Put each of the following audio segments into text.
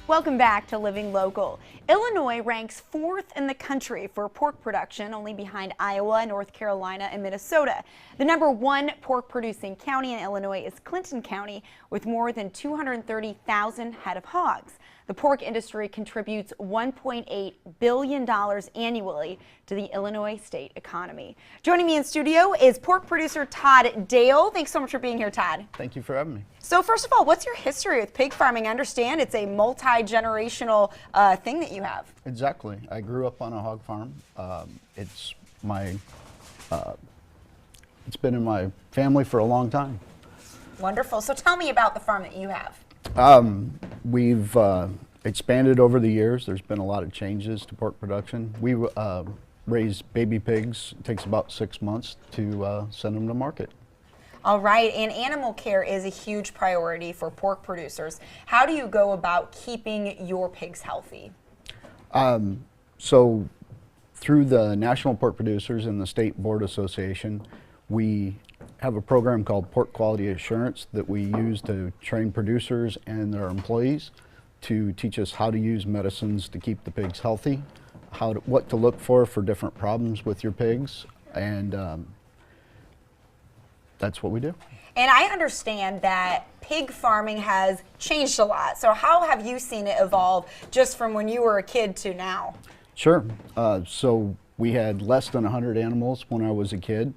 Welcome back to Living Local. Illinois ranks 4th in the country for pork production, only behind Iowa, North Carolina, and Minnesota. The #1 pork producing county in Illinois is Clinton County, with more than 230,000 head of hogs. The pork industry contributes $1.8 billion annually to the Illinois state economy. Joining me in studio is pork producer Todd Dail. Thanks so much for being here, Todd. Thank you for having me. So first of all, what's your history with pig farming? I understand it's a multi-generational thing that you have. Exactly. I grew up on a hog farm. It's been in my family for a long time. Wonderful. So tell me about the farm that you have. We've expanded over the years. There's been a lot of changes to pork production. We raise baby pigs. It takes about 6 months to send them to market. All right, and animal care is a huge priority for pork producers. How do you go about keeping your pigs healthy? So through the National Pork Producers and the State Board Association, we have a program called Pork Quality Assurance that we use to train producers and their employees to teach us how to use medicines to keep the pigs healthy, what to look for different problems with your pigs, and that's what we do. And I understand that pig farming has changed a lot. So how have you seen it evolve just from when you were a kid to now? Sure. So we had less than 100 animals when I was a kid,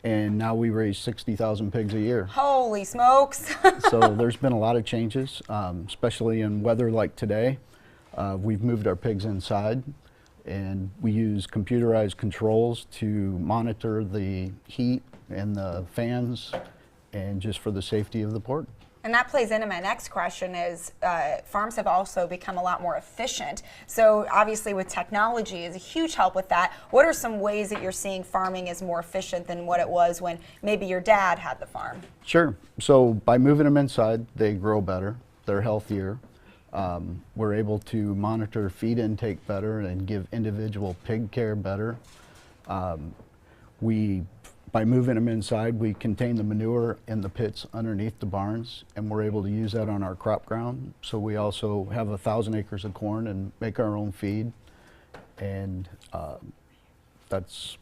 and now we raise 60,000 pigs a year. Holy smokes. So there's been a lot of changes, especially in weather like today. We've moved our pigs inside, and we use computerized controls to monitor the heat and the fans, and just for the safety of the pork. And that plays into my next question is farms have also become a lot more efficient. So obviously with technology is a huge help with that. What are some ways that you're seeing farming is more efficient than what it was when maybe your dad had the farm? Sure. So by moving them inside, they grow better, they're healthier. We're able to monitor feed intake better and give individual pig care better. By moving them inside, we contain the manure in the pits underneath the barns, and we're able to use that on our crop ground. So we also have 1,000 acres of corn and make our own feed, and that's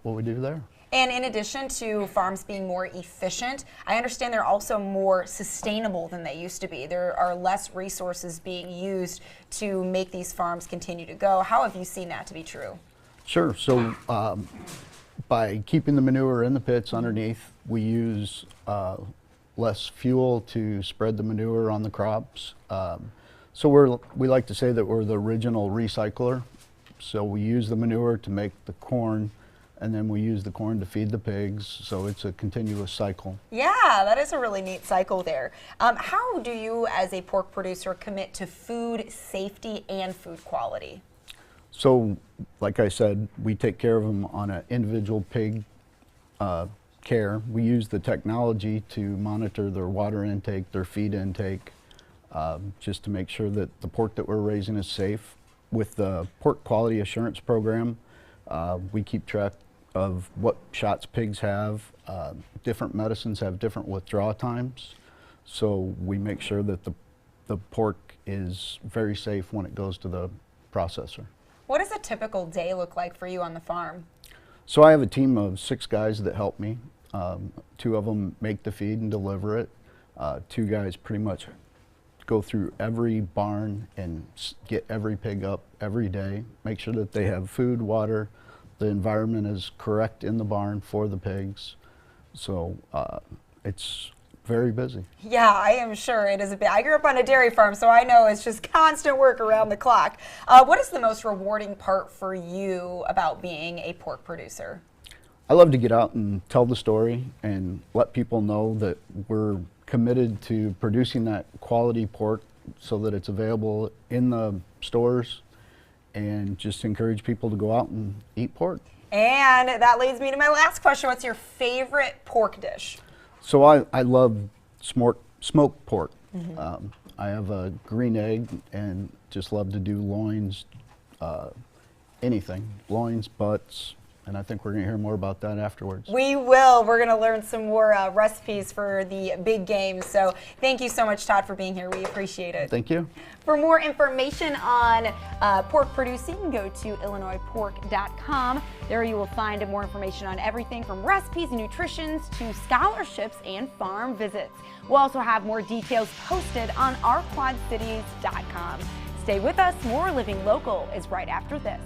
what we do there. And in addition to farms being more efficient, I understand they're also more sustainable than they used to be. There are less resources being used to make these farms continue to go. How have you seen that to be true? Sure. So by keeping the manure in the pits underneath, we use less fuel to spread the manure on the crops. So we like to say that we're the original recycler. So we use the manure to make the corn, and then we use the corn to feed the pigs. So it's a continuous cycle. Yeah, that is a really neat cycle there. How do you, as a pork producer, commit to food safety and food quality? So, like I said, we take care of them on an individual pig care. We use the technology to monitor their water intake, their feed intake, just to make sure that the pork that we're raising is safe. With the Pork Quality Assurance Program, we keep track of what shots pigs have. Different medicines have different withdrawal times, so we make sure that the pork is very safe when it goes to the processor. What does a typical day look like for you on the farm? So I have a team of 6 guys that help me. 2 of them make the feed and deliver it. 2 guys pretty much go through every barn and get every pig up every day, make sure that they have food, water, the environment is correct in the barn for the pigs. So it's very busy. Yeah, I am sure it is a bit. I grew up on a dairy farm, so I know it's just constant work around the clock. What is the most rewarding part for you about being a pork producer? I love to get out and tell the story and let people know that we're committed to producing that quality pork so that it's available in the stores, and just encourage people to go out and eat pork. And that leads me to my last question. What's your favorite pork dish? So I love smoked pork. Mm-hmm. I have a green egg and just love to do loins, anything. Loins, butts, And I think we're going to hear more about that afterwards. We will. We're going to learn some more recipes for the big game. So thank you so much, Todd, for being here. We appreciate it. Thank you. For more information on pork producing, go to illinoispork.com. There you will find more information on everything from recipes and nutrition to scholarships and farm visits. We'll also have more details posted on ourquadcities.com. Stay with us. More Living Local is right after this.